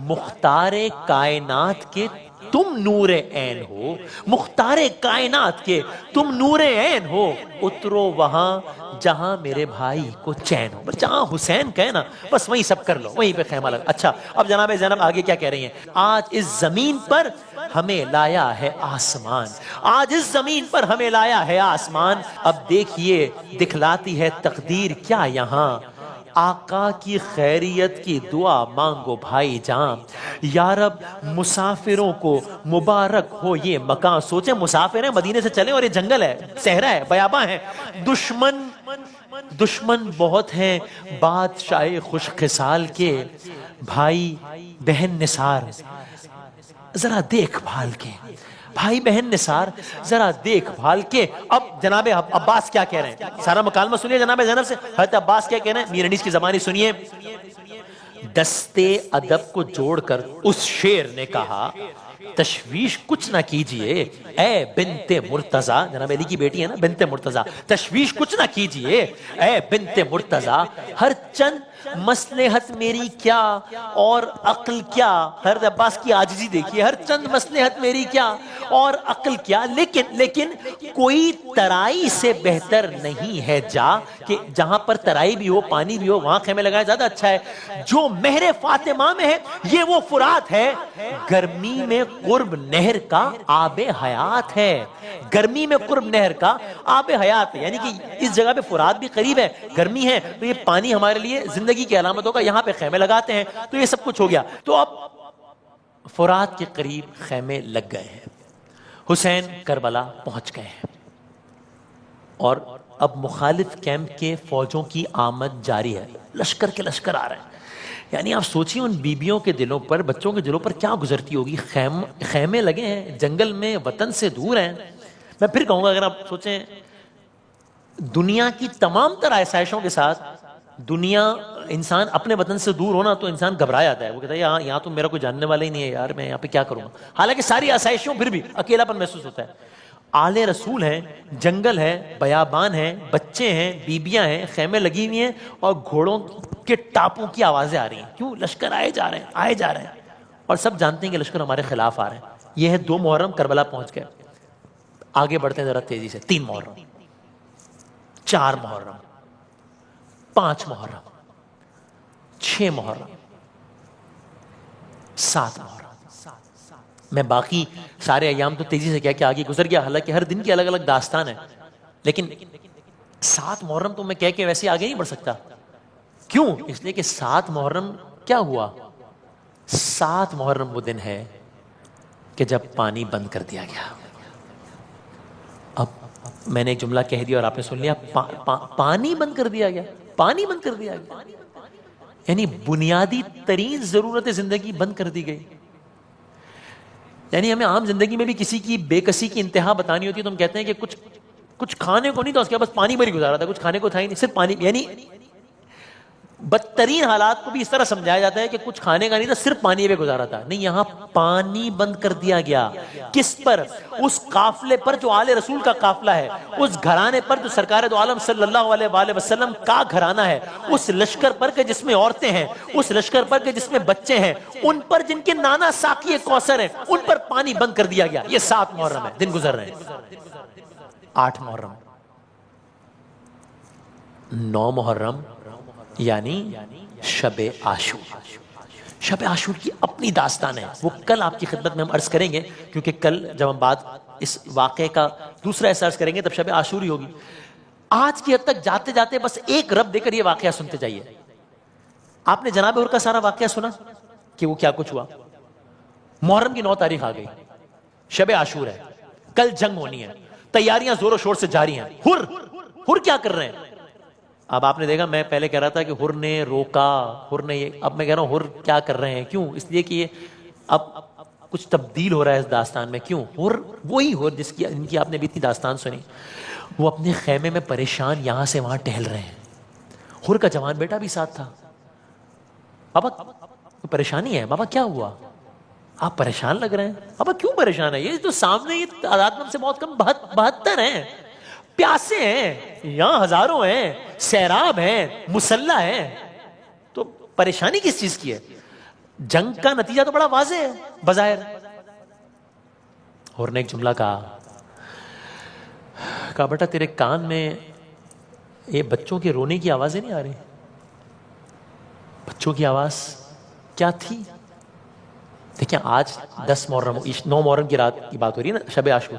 مختار کائنات کے تم نور عین ہو، مختار کائنات کے تم نور عین ہو، اترو وہاں جہاں میرے بھائی کو چین ہو. بس جہاں حسین کہے نا بس وہیں سب کر لو، وہیں پہ خیمہ لگا. اچھا اب جناب زینب آگے کیا کہہ رہی ہیں؟ آج اس زمین پر ہمیں لایا ہے آسمان، آج اس زمین پر ہمیں لایا ہے آسمان. اب دیکھیے دکھلاتی ہے تقدیر کیا یہاں، آقا کی خیریت کی دعا مانگو بھائی جان. یا رب مسافروں کو مبارک ہو یہ مکان. سوچیں مسافر ہیں، مدینے سے چلیں اور یہ جنگل ہے، صحرا ہے، بیاباں ہے، دشمن بہت ہیں بادشاہ خوش خصال کے. بھائی بہن نثار ذرا دیکھ بھال کے، بھائی بہن نثار ذرا دیکھ بھال کے. اب جناب عباس کیا کہہ رہے ہیں، سارا مکالمہ سنیے جناب زینب سے. حضرت عباس کیا کہہ رہے ہیں، میر انیس کی زبانی سنیے. دستے ادب کو جوڑ کر اس شیر نے کہا، تشویش کچھ نہ کیجئے اے بنت مرتضیٰ. جناب علی کی بیٹی ہے نا بنت مرتضیٰ. تشویش کچھ نہ کیجئے اے بنت مرتضیٰ، ہر چند مصلحت میری کیا اور عقل کیا. حضرت عباس کی عاجزی دیکھیے، ہر چند مصلحت میری کیا اور عقل کیا، لیکن کوئی ترائی سے بہتر نہیں ہے جا، کہ جہاں پر ترائی بھی ہو پانی بھی ہو وہاں خیمے لگائے زیادہ اچھا ہے. جو مہر فاطمہ میں ہے یہ وہ فرات ہے، گرمی میں قرب نہر کا آب حیات ہے. گرمی میں قرب نہر کا آب حیات ہے، یعنی کہ اس جگہ پہ فرات بھی قریب ہے، گرمی ہے تو یہ پانی ہمارے لیے زندگی کی علامتوں کا، یہاں پہ خیمے لگاتے ہیں تو یہ سب کچھ ہو گیا. تو اب فرات کے قریب خیمے لگ گئے ہیں، حسین کربلا پہنچ گئے ہیں، اور اب مخالف کیمپ کے فوجوں کی آمد جاری ہے، لشکر کے لشکر آ رہے ہیں. یعنی آپ سوچیے ان بیبیوں کے دلوں پر، بچوں کے دلوں پر کیا گزرتی ہوگی. خیمے لگے ہیں جنگل میں، وطن سے دور ہیں. میں پھر کہوں گا اگر آپ سوچیں دنیا کی تمام تر آسائشوں کے ساتھ دنیا انسان اپنے وطن سے دور ہونا تو انسان گھبرا جاتا ہے. وہ کہتا ہے یہاں تو میرا کوئی جاننے والا ہی نہیں ہے یار، میں یہاں پہ کیا کروں گا. حالانکہ ساری آسائشوں پھر بھی اکیلا پن محسوس ہوتا ہے. آل رسول ہیں، جنگل ہے، بیابان ہے، بچے ہیں، بیبیاں ہیں، خیمے لگی ہوئی ہیں اور گھوڑوں کے ٹاپوں کی آوازیں آ رہی ہیں. کیوں؟ لشکر آئے جا رہے ہیں اور سب جانتے ہیں کہ لشکر ہمارے خلاف آ رہے ہیں. یہ ہے 2 محرم، کربلا پہنچ گئے. آگے بڑھتے ہیں ذرا تیزی سے. 3 محرم، 4 محرم، 5 محرم، 6 محرم، 7 محرم. میں باقی سارے ایام تو تیزی سے کیا کہ آگے گزر گیا، حالانکہ ہر دن کی الگ الگ داستان ہے. لیکن 7 محرم تو میں کہہ کے ویسے آگے نہیں بڑھ سکتا. کیوں؟ اس لیے کہ 7 محرم کیا ہوا؟ 7 محرم وہ دن ہے کہ جب پانی بند کر دیا گیا. اب میں نے ایک جملہ کہہ دیا اور آپ نے سن لیا، پانی بند کر دیا گیا. پانی بند کر دیا گیا یعنی بنیادی ترین ضرورت زندگی بند کر دی گئی. یعنی ہمیں عام زندگی میں بھی کسی کی بے کسی کی انتہا بتانی ہوتی ہے تو ہم کہتے ہیں کہ کچھ کھانے کو نہیں تھا، اس کے بعد پانی پر ہی گزارا تھا. کچھ کھانے کو تھا ہی نہیں، صرف پانی. یعنی بدترین حالات کو بھی اس طرح سمجھایا جاتا ہے کہ کچھ کھانے کا نہیں تھا، صرف پانی پہ گزارا تھا. نہیں، یہاں پانی بند کر دیا گیا. کس پر؟ اس قافلے پر جو آل رسول کا قافلہ ہے، اس گھرانے پر جو سرکار دو عالم صلی اللہ علیہ وآلہ وسلم کا گھرانہ ہے، اس لشکر پر کہ جس میں عورتیں ہیں، اس لشکر پر کہ جس میں بچے ہیں، ان پر جن کے نانا ساقی کوثر ہیں، ان پر پانی بند کر دیا گیا. یہ 7 محرم ہے، دن گزر رہے ہیں. 8 محرم، 9 محرم یعنی شب عاشور. شب عاشور کی اپنی داستان ہے، وہ کل آپ کی خدمت میں ہم عرض کریں گے، کیونکہ کل جب ہم بات اس واقعے کا دوسرا حصہ عرض کریں گے تب شب عاشور ہی ہوگی. آج کی حد تک جاتے جاتے بس ایک رب دے کر یہ واقعہ سنتے جائیے. آپ نے جناب حر کا سارا واقعہ سنا کہ وہ کیا کچھ ہوا. محرم کی 9 تاریخ آ گئی، شب عاشور ہے، کل جنگ ہونی ہے، تیاریاں زور و شور سے جاری ہیں. ہر کیا کر رہے ہیں؟ اب آپ نے دیکھا، میں پہلے کہہ رہا تھا کہ ہر نے روکا، ہر نے یہ، اب میں کہہ رہا ہوں ہر کیا کر رہے ہیں. کیوں؟ اس لیے کہ یہ اب کچھ تبدیل ہو رہا ہے اس داستان میں. کیوں؟ ہر وہی ہر جن کی آپ نے بھی اتنی داستان سنی، وہ اپنے خیمے میں پریشان یہاں سے وہاں ٹہل رہے ہیں. ہر کا جوان بیٹا بھی ساتھ تھا. بابا پریشانی ہے، بابا کیا ہوا؟ آپ پریشان لگ رہے ہیں. بابا کیوں پریشان ہے؟ یہ تو سامنے یہ تعداد سے بہت کم 72 ہیں، پیاسے ہیں، یہاں ہزاروں ہیں، سیراب ہیں، مسلح ہیں، تو پریشانی کس چیز کی ہے؟ جنگ کا نتیجہ تو بڑا واضح ہے بظاہر. اور نے ایک جملہ کہا بیٹا تیرے کان میں یہ بچوں کے رونے کی آوازیں نہیں آ رہی؟ بچوں کی آواز کیا تھی؟ دیکھیں آج 10 محرم 9 محرم کی رات کی بات ہو رہی ہے نا، شب عاشور.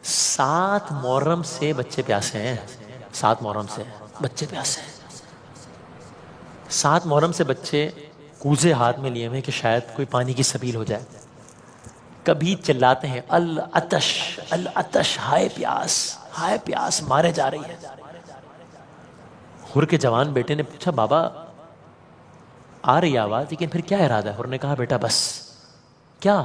7 محرم سے بچے پیاسے ہیں. 7 محرم سے بچے پیاسے ہیں. 7 محرم سے بچے کوزے ہاتھ میں لیے ہوئے کہ شاید کوئی پانی کی سبیل ہو جائے. کبھی چلاتے ہیں العطش العطش، ہائے پیاس مارے جا رہی ہے. ہر کے جوان بیٹے نے پوچھا بابا آ رہی آواز لیکن پھر کیا ارادہ ہے؟ ہر نے کہا بیٹا بس. کیا؟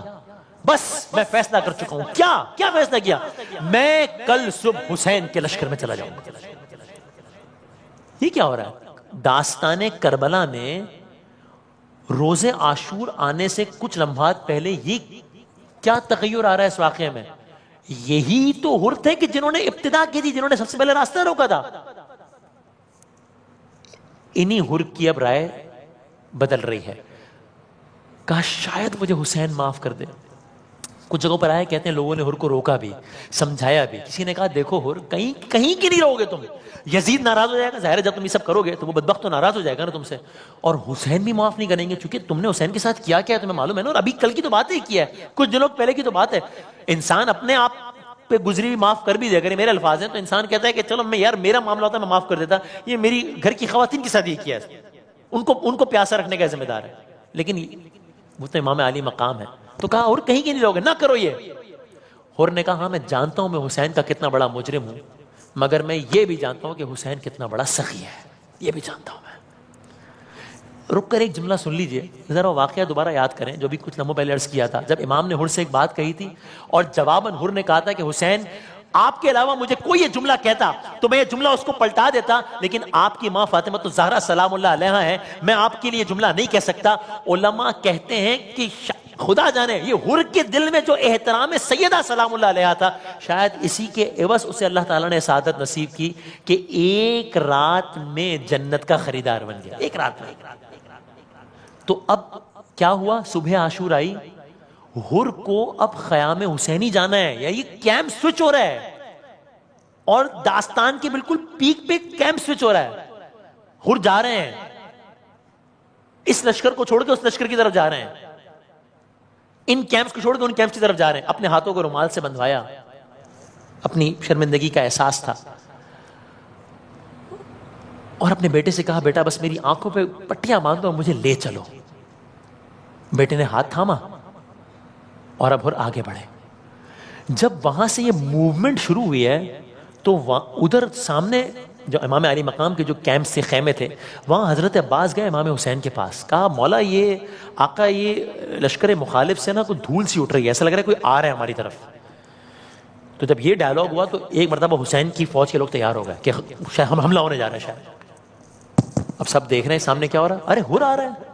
بس میں فیصلہ کر چکا ہوں. کیا فیصلہ کیا؟ میں کل صبح حسین کے لشکر میں چلا جاؤں گا. یہ کیا ہو رہا ہے؟ داستان کربلا میں روز عاشور آنے سے کچھ لمحات پہلے یہ کیا تغیر آ رہا ہے اس واقعے میں؟ یہی تو ہر تھے کہ جنہوں نے ابتدا کی تھی، جنہوں نے سب سے پہلے راستہ روکا تھا. انہی ہر کی اب رائے بدل رہی ہے. کہا شاید مجھے حسین معاف کر دے. کچھ جگہوں پر آئے کہتے ہیں لوگوں نے ہر کو روکا بھی، سمجھایا بھی. کسی نے کہا دیکھو ہر کہیں کی نہیں رہو گے تم، یزید ناراض ہو جائے گا. ظاہر ہے جب تم یہ سب کرو گے تو وہ بدبخت تو ناراض ہو جائے گا نا تم سے، اور حسین بھی معاف نہیں کریں گے چونکہ تم نے حسین کے ساتھ کیا ہے تمہیں معلوم ہے نا. اور ابھی کل کی تو بات ہی کیا ہے، کچھ دنوں پہلے کی تو بات ہے. انسان اپنے آپ پہ گزری بھی معاف کر بھی دے. اگر میرے الفاظ ہیں تو انسان کہتا ہے کہ چلو میں یار میرا معاملہ ہوتا ہے میں معاف کر دیتا، یہ میری گھر کی خواتین کے ساتھ یہ کیا ہے، ان کو پیاسا رکھنے کا ذمہ دار ہے. لیکن وہ تو امام علی مقام ہے. تو کہا اور کہیں کی نہیں رہو گے، نہ کرو یہ. اور نے کہا ہاں میں جانتا ہوں میں حسین کا کتنا بڑا مجرم ہوں، مگر میں یہ بھی جانتا ہوں کہ حسین کتنا بڑا سخی ہے، یہ بھی جانتا ہوں میں. رک کر ایک جملہ سن لیجئے، ذرا واقعہ دوبارہ یاد کریں جو بھی کچھ لمحوں پہلے عرض کیا تھا، جب امام نے حر سے ایک بات کہی تھی اور جواباً حر نے کہا تھا کہ حسین آپ کے علاوہ مجھے کوئی یہ جملہ کہتا تو میں یہ جملہ اس کو پلٹا دیتا، لیکن آپ کی ماں فاطمہ تو زہرا سلام اللہ علیہا ہے، میں آپ کے لیے جملہ نہیں کہہ سکتا۔ علماء کہتے ہیں کہ خدا جانے یہ حر کے دل میں جو احترام سیدہ سلام اللہ علیہا تھا، شاید اسی کے عوض اسے اللہ تعالیٰ نے سعادت نصیب کی کہ ایک رات میں جنت کا خریدار بن گیا، ایک رات میں۔ تو اب کیا ہوا؟ صبح عاشور آئی، حر کو اب خیام حسینی جانا ہے، یا یہ کیمپ سوئچ ہو رہا ہے، اور داستان کے بالکل پیک پہ کیمپ سوئچ ہو رہا ہے۔ حر جا رہے ہیں، اس لشکر کو چھوڑ کے اس لشکر کی طرف جا رہے ہیں، ان کیمپس کو چھوڑ کے ان کیمپس کی طرف جا رہے ہیں۔ اپنے ہاتھوں کو رومال سے بندھوایا، اپنی شرمندگی کا احساس تھا، اور اپنے بیٹے سے کہا بیٹا بس میری آنکھوں پہ پٹیاں باندھ دو اور مجھے لے چلو۔ بیٹے نے ہاتھ تھاما اور اب حر آگے بڑھے۔ جب وہاں سے یہ موومنٹ شروع ہوئی ہے تو ادھر سامنے جو امام علی مقام کے جو کیمپ سے خیمے تھے، وہاں حضرت عباس گئے امام حسین کے پاس، کہا مولا یہ آقا یہ لشکر مخالف سے نا کوئی دھول سی اٹھ رہی ہے، ایسا لگ رہا ہے کوئی آ رہا ہے ہماری طرف۔ تو جب یہ ڈائلاگ ہوا تو ایک مرتبہ حسین کی فوج کے لوگ تیار ہو گئے کہ شاید ہم حملہ ہونے جا رہا ہے شاید۔ اب سب دیکھ رہے ہیں سامنے کیا ہو رہا ہے، ارے حر آ رہا ہے،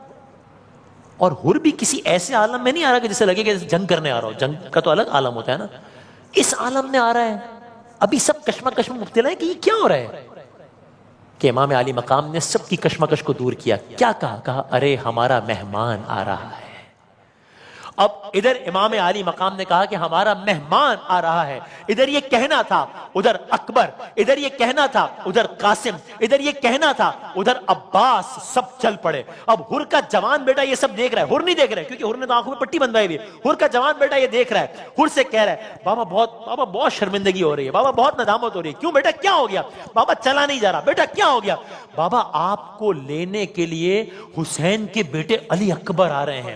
اور حر بھی کسی ایسے عالم میں نہیں آ رہا کہ جسے لگے کہ جنگ کرنے آ رہا ہو، جنگ کا تو الگ عالم ہوتا ہے نا، اس عالم میں آ رہا ہے۔ ابھی سب کشمکش میں مبتلا ہے کہ یہ کیا ہو رہا ہے، کہ امام علی مقام نے سب کی کشمکش کو دور کیا۔ کیا کہا ارے ہمارا مہمان آ رہا ہے۔ اب ادھر امام علی مقام نے کہا کہ ہمارا مہمان آ رہا ہے، ادھر یہ کہنا تھا ادھر اکبر، ادھر یہ کہنا تھا ادھر قاسم، ادھر یہ کہنا تھا ادھر عباس، سب چل پڑے۔ اب حر کا جوان بیٹا یہ سب دیکھ رہا ہے، حر نہیں دیکھ رہا ہے کیونکہ حر نے تو آنکھوں میں پٹی بندھوائی ہوئی ہے، حر کا جوان بیٹا یہ دیکھ رہا ہے، حر سے کہہ رہا ہے بابا بہت شرمندگی ہو رہی ہے، بابا بہت ندامت ہو رہی ہے۔ کیوں بیٹا کیا ہو گیا؟ بابا چلا نہیں جا رہا۔ بیٹا کیا ہو گیا؟ بابا آپ کو لینے کے لیے حسین کے بیٹے علی اکبر آ رہے ہیں۔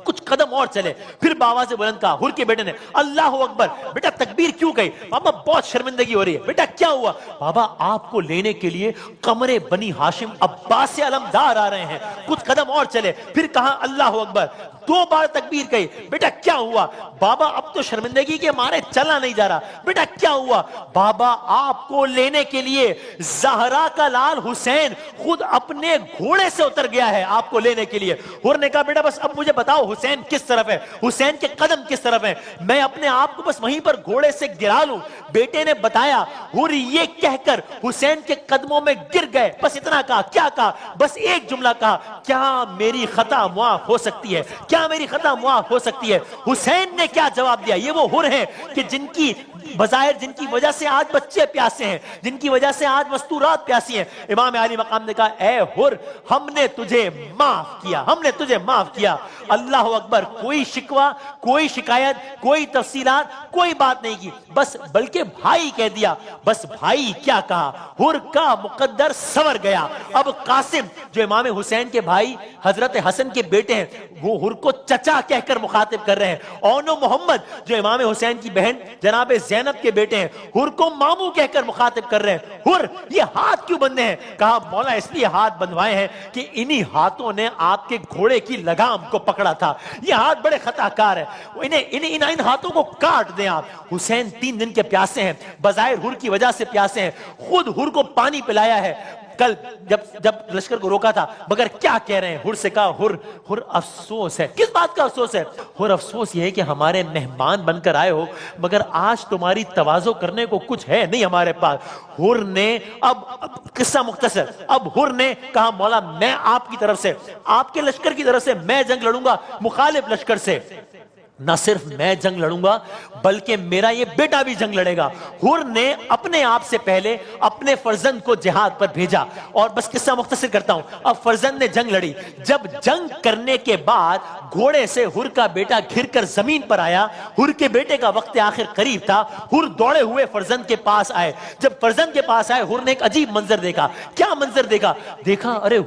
کچھ قدم اور چلے، پھر بابا سے بلند کہا، حر کے بیٹے نے اللہ اکبر۔ بیٹا تکبیر کیوں کہی؟ بابا بہت شرمندگی ہو رہی ہے۔ بیٹا کیا ہوا؟ بابا آپ کو لینے کے لیے قمر بنی ہاشم عباس علمدار آ رہے ہیں۔ کچھ قدم اور چلے، پھر کہا اللہ اکبر، 2 بار تکبیر کہی۔ بیٹا کیا ہوا؟ بابا اب تو شرمندگی کے مارے چلا نہیں جا رہا۔ بیٹا کیا ہوا؟ بابا آپ کو لینے کے لیے زہرا کا لال حسین خود اپنے گھوڑے سے اتر گیا ہے آپ کو لینے کے لیے۔ حر نے کہا بیٹا بس اب مجھے بتاؤ حسین کس طرف ہے، حسین کے قدم کس طرف ہیں، میں اپنے آپ کو بس وہیں پر گھوڑے سے گرا لوں۔ بیٹے نے بتایا، حر یہ کہہ کر حسین کے قدموں میں گر گئے۔ بس اتنا کہا، کیا کہا؟ بس ایک جملہ کہا، کیا میری خطا معاف ہو سکتی ہے؟ کیا میری خطا معاف ہو سکتی ہے؟ حسین نے کیا جواب دیا؟ یہ وہ حر ہیں کہ جن کی بظاہر جن کی وجہ سے آج بچے پیاسے ہیں، جن کی وجہ سے آج مستورات پیاسی ہیں۔ امام علی مقام نے کہا اے حر ہم نے تجھے معاف کیا، ہم نے تجھے معاف کیا۔ اللہ اکبر، کوئی شکوہ، کوئی شکایت، کوئی تفصیلات، کوئی بات نہیں کی، بس بلکہ بھائی کہہ دیا۔ بس بھائی کیا کہا؟ حر کا مقدر سنور گیا۔ اب قاسم جو امام حسین کے بھائی حضرت حسن کے بیٹے ہیں، وہ حر کو چچا کہہ کر مخاطب کر رہے ہیں۔ اونو محمد جو امام حسین کی بہن جناب زینب کے بیٹے ہیں، حر کو مامو کہہ کر مخاطب کر رہے ہیں۔ حر یہ ہاتھ کیوں بندھے ہیں؟ کہا مولا اس لیے ہاتھ بندھوائے ہیں کہ انہی ہاتھوں نے آپ کے گھوڑے کی لگام کو پکڑا تھا، یہ ہاتھ بڑے خطا کار ہے، ان ہاتھوں کو کاٹ دیں آپ۔ حسین 3 دن کے پیاسے ہیں، بظاہر حر کی وجہ سے پیاسے ہیں، خود حر کو پانی پلایا ہے کل جب لشکر کو روکا تھا، مگر کیا کہہ رہے ہیں؟ حر سے کہا حر افسوس ہے۔ کس بات کا افسوس ہے؟ حر افسوس یہ ہے کہ ہمارے مہمان بن کر آئے ہو مگر آج تمہاری تواضع کرنے کو کچھ ہے نہیں ہمارے پاس۔ حر نے اب قصہ مختصر، اب حر نے کہا مولا میں آپ کی طرف سے، آپ کے لشکر کی طرف سے میں جنگ لڑوں گا مخالف لشکر سے، نہ صرف میں جنگ لڑوں گا بلکہ میرا یہ بیٹا بھی جنگ لڑے گا۔ حر نے اپنے آپ سے پہلے اپنے فرزند کو جہاد پر بھیجا، اور بس قصہ مختصر کرتا ہوں۔ اب فرزند نے جنگ لڑی، جب جنگ کرنے کے بعد گھوڑے سے حر کا بیٹا گھر کر زمین پر آیا، حر کے بیٹے کا وقت آخر قریب تھا، حر دوڑے ہوئے فرزند کے پاس آئے۔ جب فرزند کے پاس آئے حر نے ایک عجیب منظر دیکھا۔ کیا منظر دیکھا؟ دیکھا ارے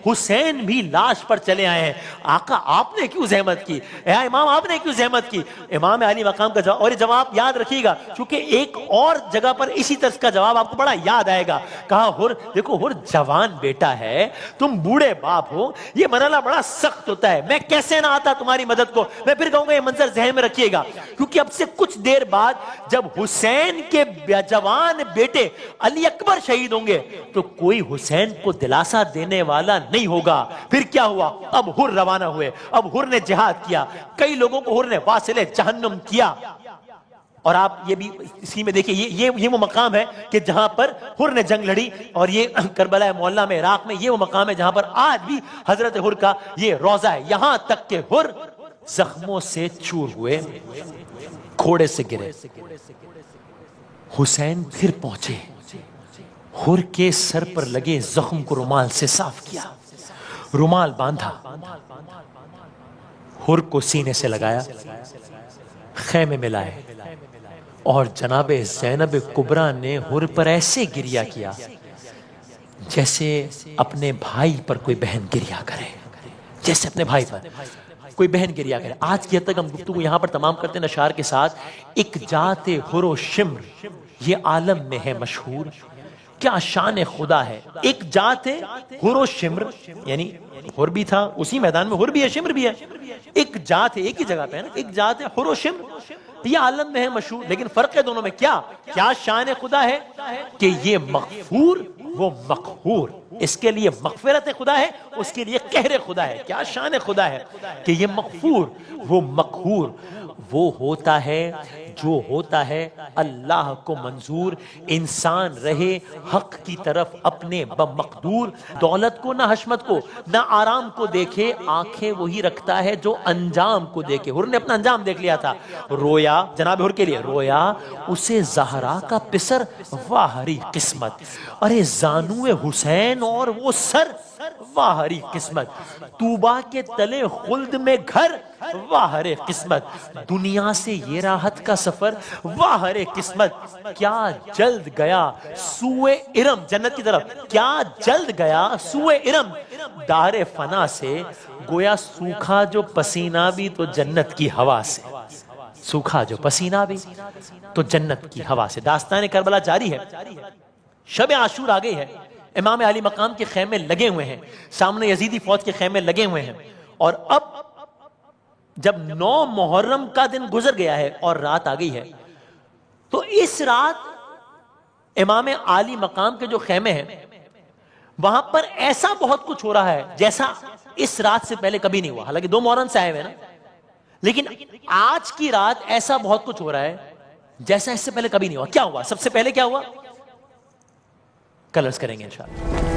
حسین بھی لاش پر چلے آئے ہیں۔ آقا آپ نے کیوں زحمت کی؟ اے امام آپ نے کیوں زحمت کی؟ امام علی مقام کا جواب، اور یہ جواب یاد رکھیے گا کیونکہ ایک اور جگہ پر اسی طرز کا جواب آپ کو بڑا یاد آئے گا. کہا ہر، دیکھو ہر جوان بیٹا ہے، تم بوڑھے باپ ہو، یہ مرحلہ بڑا سخت ہوتا ہے، میں کیسے نہ آتا تمہاری مدد کو. میں پھر کہوں گا یہ منظر ذہن میں رکھیے گا، کیونکہ اب سے کچھ دیر بعد جب حسین کے جوان بیٹے علی اکبر شہید ہوں گے تو کوئی حسین کو دلاسا دینے والا نہیں ہوگا. پھر کیا ہوا؟ اب ہر روانہ ہوئے، اب ہر نے جہاد کیا، کئی لوگوں کو ہر نے واصل جہنم کیا. اور آپ یہ بھی اسی میں دیکھیں، یہ وہ مقام ہے کہ جہاں پر ہر نے جنگ لڑی، اور یہ کربلا معلیٰ میں عراق میں یہ وہ مقام ہے جہاں پر آج بھی حضرت ہر کا یہ روضہ ہے. یہاں تک کہ ہر زخموں سے چور ہوئے، گھوڑے سے گرے. حسین پھر پہنچے، ہر کے سر پر لگے زخم کو رومال سے صاف کیا، رومال باندھا، ہر کو سینے سے لگایا، خیمے میں لائے، اور جناب زینب کبریٰ نے ہر پر ایسے گریہ کیا جیسے اپنے بھائی پر کوئی بہن گریہ کرے، جیسے اپنے بھائی پر کوئی بہن گریہ کرے. آج کی حد تک ہم گفتگو یہاں پر تمام کرتے ہیں اشعار کے ساتھ. ایک جات ہر و شمر یہ عالم میں ہے مشہور، کیا شان خدا ہے. ایک جات ہے ہر و شمر، یعنی ہر بھی تھا اسی میدان میں، ہر بھی ہے شمر بھی ہے. ایک جات ہے، ایک ہی جگہ پہ ہے نا، ایک جات ہے ہر و شمر، یہ عالم میں ہے مشہور. لیکن فرق ہے دونوں میں، کیا شان خدا ہے کہ یہ مغفور وہ مقہور، اس کے لیے مغفرت خدا ہے، اس کے لیے قہر خدا ہے. کیا شان خدا ہے کہ یہ مغفور وہ مقہور. وہ ہوتا ہے جو ہوتا ہے اللہ کو منظور، انسان رہے حق کی طرف اپنے بمقدور. دولت کو نہ حشمت کو نہ آرام کو دیکھے، آنکھیں وہی رکھتا ہے جو انجام کو دیکھے. ہر نے اپنا انجام دیکھ لیا تھا. رویا جناب ہر کے لیے، رویا اسے زہرا کا پسر، واہ ہری قسمت. ارے زانو حسین اور وہ سر، واہ ہری قسمت. طوبا کے تلے خلد میں گھر، واہ ہرے قسمت. دنیا سے یہ راحت کا سفر، واہ ہرے قسمت. کیا جلد گیا سوئے ارم، جنت کی طرف کیا جلد گیا سوئے ارم. دار فنا سے گویا سوکھا جو پسینہ بھی تو جنت کی ہوا سے، سوکھا جو پسینہ بھی تو جنت کی ہوا سے. داستان کربلا جاری ہے، شب عاشور آ گئی ہے، امام علی مقام کے خیمے لگے ہوئے ہیں، سامنے یزیدی فوج کے خیمے لگے ہوئے ہیں. اور اب جب 9 محرم کا دن گزر گیا ہے اور رات آ گئی ہے، تو اس رات امام علی مقام کے جو خیمے ہیں وہاں پر ایسا بہت کچھ ہو رہا ہے جیسا اس رات سے پہلے کبھی نہیں ہوا. حالانکہ 2 محرم سے آئے ہوئے نا، لیکن آج کی رات ایسا بہت کچھ ہو رہا ہے جیسا اس سے پہلے کبھی نہیں ہوا. کیا ہوا؟ سب سے پہلے کیا ہوا کل عرض کریں گے انشاءاللہ.